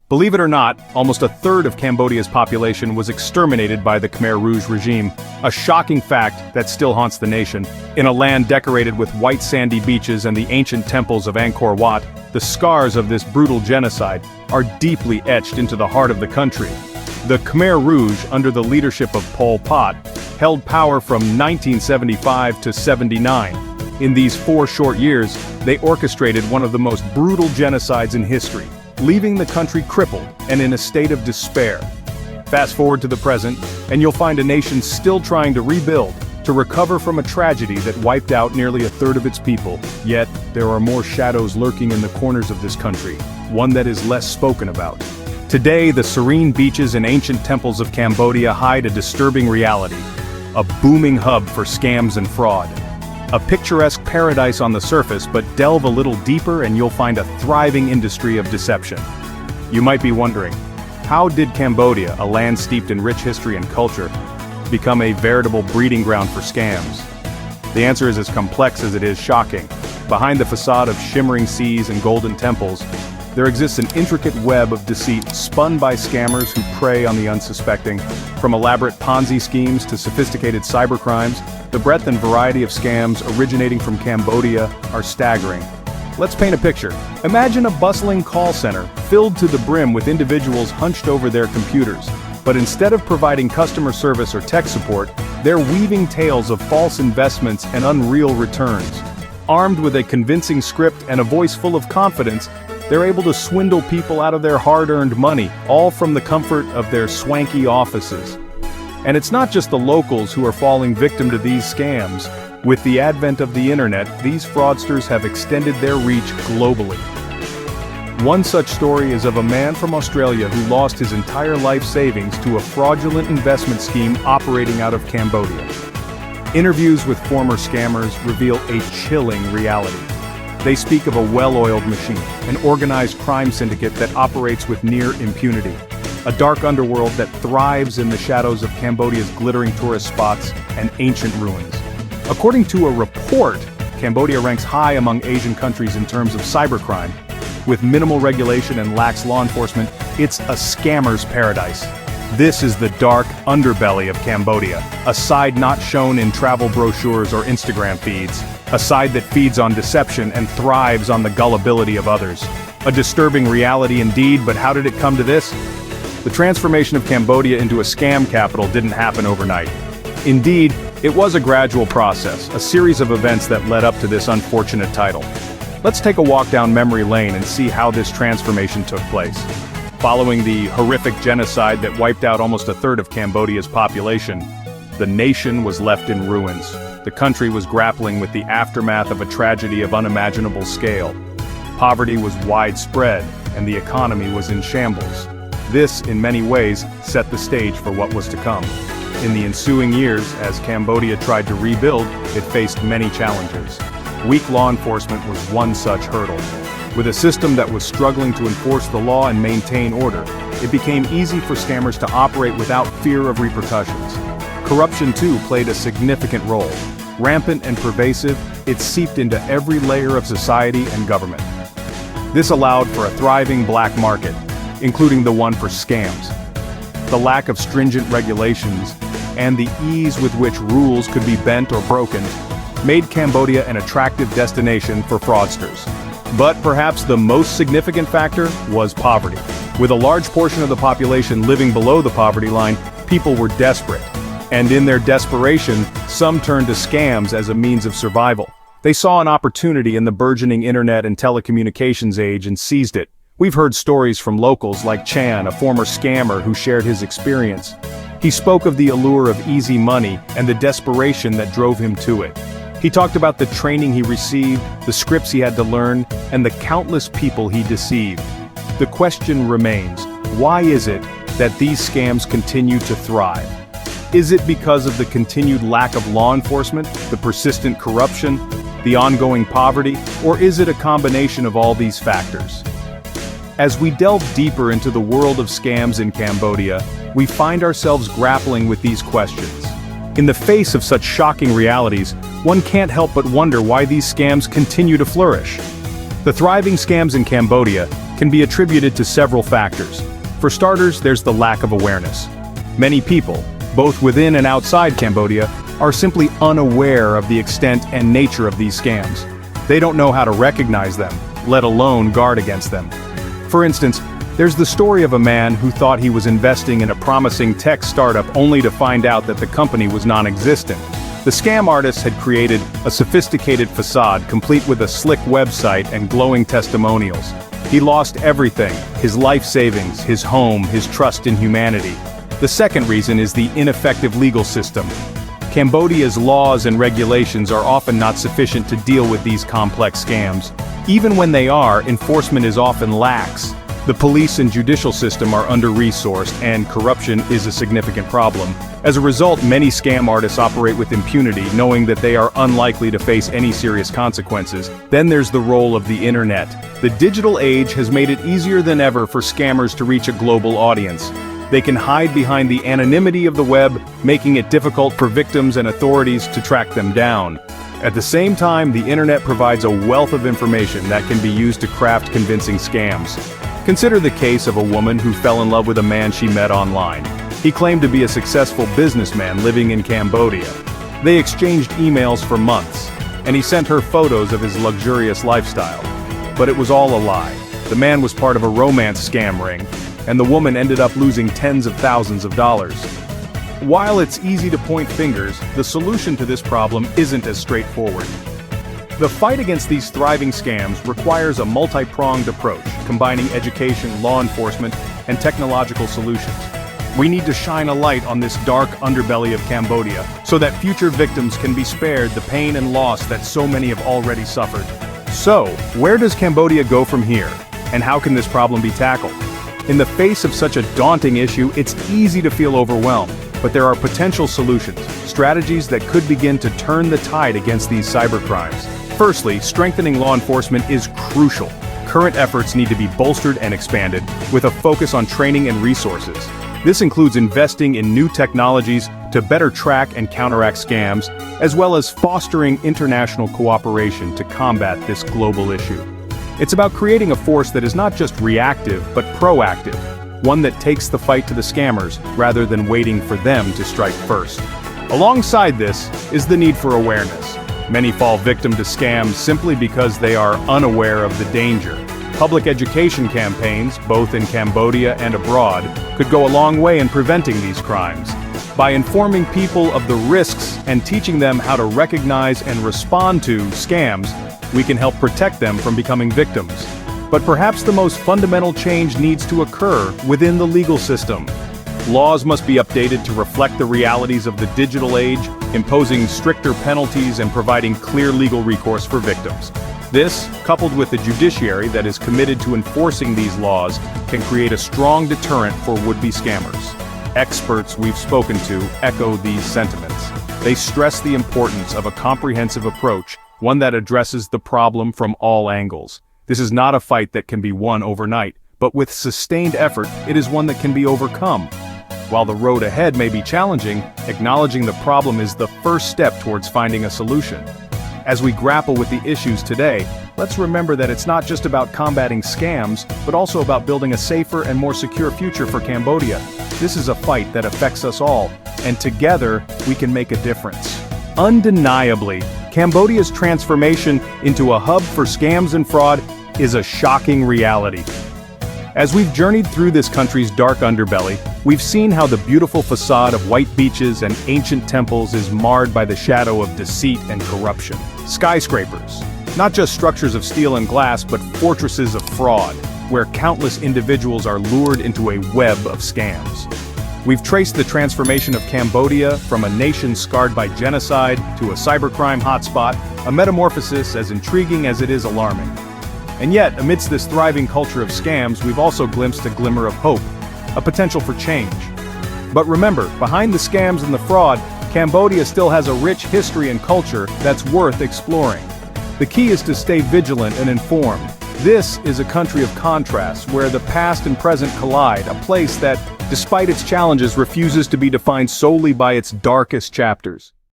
Believe it or not, almost a third of Cambodia's population was exterminated by the Khmer Rouge regime, a shocking fact that still haunts the nation. In a land decorated with white sandy beaches and the ancient temples of Angkor Wat, the scars of this brutal genocide are deeply etched into the heart of the country. The Khmer Rouge, under the leadership of Pol Pot, held power from 1975 to 79. In these 4 short years, they orchestrated one of the most brutal genocides in history, leaving the country crippled and in a state of despair. Fast forward to the present, and you'll find a nation still trying to rebuild, to recover from a tragedy that wiped out nearly a third of its people. Yet, there are more shadows lurking in the corners of this country, one that is less spoken about. Today, the serene beaches and ancient temples of Cambodia hide a disturbing reality, a booming hub for scams and fraud. A picturesque paradise on the surface, but delve a little deeper and you'll find a thriving industry of deception. You might be wondering, how did Cambodia, a land steeped in rich history and culture, become a veritable breeding ground for scams? The answer is as complex as it is shocking. Behind the facade of shimmering seas and golden temples, there exists an intricate web of deceit spun by scammers who prey on the unsuspecting. From elaborate Ponzi schemes to sophisticated cybercrimes, the breadth and variety of scams originating from Cambodia are staggering. Let's paint a picture. Imagine a bustling call center filled to the brim with individuals hunched over their computers. But instead of providing customer service or tech support, they're weaving tales of false investments and unreal returns. Armed with a convincing script and a voice full of confidence, they're able to swindle people out of their hard-earned money, all from the comfort of their swanky offices. And it's not just the locals who are falling victim to these scams. With the advent of the internet, these fraudsters have extended their reach globally. One such story is of a man from Australia who lost his entire life savings to a fraudulent investment scheme operating out of Cambodia. Interviews with former scammers reveal a chilling reality. They speak of a well-oiled machine, an organized crime syndicate that operates with near impunity. A dark underworld that thrives in the shadows of Cambodia's glittering tourist spots and ancient ruins. According to a report, Cambodia ranks high among Asian countries in terms of cybercrime. With minimal regulation and lax law enforcement, it's a scammer's paradise. This is the dark underbelly of Cambodia, a side not shown in travel brochures or Instagram feeds. A side that feeds on deception and thrives on the gullibility of others. A disturbing reality indeed, but how did it come to this? The transformation of Cambodia into a scam capital didn't happen overnight. Indeed, it was a gradual process, a series of events that led up to this unfortunate title. Let's take a walk down memory lane and see how this transformation took place. Following the horrific genocide that wiped out almost a third of Cambodia's population, the nation was left in ruins. The country was grappling with the aftermath of a tragedy of unimaginable scale. Poverty was widespread, and the economy was in shambles. This, in many ways, set the stage for what was to come. In the ensuing years, as Cambodia tried to rebuild, it faced many challenges. Weak law enforcement was one such hurdle. With a system that was struggling to enforce the law and maintain order, it became easy for scammers to operate without fear of repercussions. Corruption, too, played a significant role. Rampant and pervasive, it seeped into every layer of society and government. This allowed for a thriving black market, including the one for scams. The lack of stringent regulations and the ease with which rules could be bent or broken made Cambodia an attractive destination for fraudsters. But perhaps the most significant factor was poverty. With a large portion of the population living below the poverty line, people were desperate. And in their desperation, some turned to scams as a means of survival. They saw an opportunity in the burgeoning internet and telecommunications age and seized it. We've heard stories from locals like Chan, a former scammer who shared his experience. He spoke of the allure of easy money and the desperation that drove him to it. He talked about the training he received, the scripts he had to learn, and the countless people he deceived. The question remains, why is it that these scams continue to thrive? Is it because of the continued lack of law enforcement, the persistent corruption, the ongoing poverty, or is it a combination of all these factors? As we delve deeper into the world of scams in Cambodia, we find ourselves grappling with these questions. In the face of such shocking realities, one can't help but wonder why these scams continue to flourish. The thriving scams in Cambodia, can be attributed to several factors. For starters, there's the lack of awareness. Many people, both within and outside Cambodia, are simply unaware of the extent and nature of these scams. They don't know how to recognize them, let alone guard against them. For instance, there's the story of a man who thought he was investing in a promising tech startup only to find out that the company was non-existent. The scam artists had created a sophisticated facade complete with a slick website and glowing testimonials. He lost everything: his life savings, his home, his trust in humanity. The second reason is the ineffective legal system. Cambodia's laws and regulations are often not sufficient to deal with these complex scams. Even when they are, enforcement is often lax. The police and judicial system are under-resourced, and corruption is a significant problem. As a result, many scam artists operate with impunity, knowing that they are unlikely to face any serious consequences. Then there's the role of the internet. The digital age has made it easier than ever for scammers to reach a global audience. They can hide behind the anonymity of the web, making it difficult for victims and authorities to track them down. At the same time, the internet provides a wealth of information that can be used to craft convincing scams. Consider the case of a woman who fell in love with a man she met online. He claimed to be a successful businessman living in Cambodia. They exchanged emails for months, and he sent her photos of his luxurious lifestyle. But it was all a lie. The man was part of a romance scam ring, and the woman ended up losing tens of thousands of dollars. While it's easy to point fingers, the solution to this problem isn't as straightforward. The fight against these thriving scams requires a multi-pronged approach, combining education, law enforcement, and technological solutions. We need to shine a light on this dark underbelly of Cambodia, so that future victims can be spared the pain and loss that so many have already suffered. So, where does Cambodia go from here? And how can this problem be tackled? In the face of such a daunting issue, it's easy to feel overwhelmed, but there are potential solutions, strategies that could begin to turn the tide against these cybercrimes. Firstly, strengthening law enforcement is crucial. Current efforts need to be bolstered and expanded, with a focus on training and resources. This includes investing in new technologies to better track and counteract scams, as well as fostering international cooperation to combat this global issue. It's about creating a force that is not just reactive, but proactive, one that takes the fight to the scammers rather than waiting for them to strike first. Alongside this is the need for awareness. Many fall victim to scams simply because they are unaware of the danger. Public education campaigns, both in Cambodia and abroad, could go a long way in preventing these crimes. By informing people of the risks and teaching them how to recognize and respond to scams, we can help protect them from becoming victims. But perhaps the most fundamental change needs to occur within the legal system. Laws must be updated to reflect the realities of the digital age, imposing stricter penalties and providing clear legal recourse for victims. This, coupled with a judiciary that is committed to enforcing these laws, can create a strong deterrent for would-be scammers. Experts we've spoken to echo these sentiments. They stress the importance of a comprehensive approach, one that addresses the problem from all angles. This is not a fight that can be won overnight, but with sustained effort, it is one that can be overcome. While the road ahead may be challenging, acknowledging the problem is the first step towards finding a solution. As we grapple with the issues today, let's remember that it's not just about combating scams, but also about building a safer and more secure future for Cambodia. This is a fight that affects us all, and together, we can make a difference. Undeniably, Cambodia's transformation into a hub for scams and fraud is a shocking reality. As we've journeyed through this country's dark underbelly, we've seen how the beautiful facade of white beaches and ancient temples is marred by the shadow of deceit and corruption. Skyscrapers, not just structures of steel and glass, but fortresses of fraud, where countless individuals are lured into a web of scams. We've traced the transformation of Cambodia from a nation scarred by genocide to a cybercrime hotspot, a metamorphosis as intriguing as it is alarming. And yet, amidst this thriving culture of scams, we've also glimpsed a glimmer of hope, a potential for change. But remember, behind the scams and the fraud, Cambodia still has a rich history and culture that's worth exploring. The key is to stay vigilant and informed. This is a country of contrasts where the past and present collide, a place that, despite its challenges, refuses to be defined solely by its darkest chapters.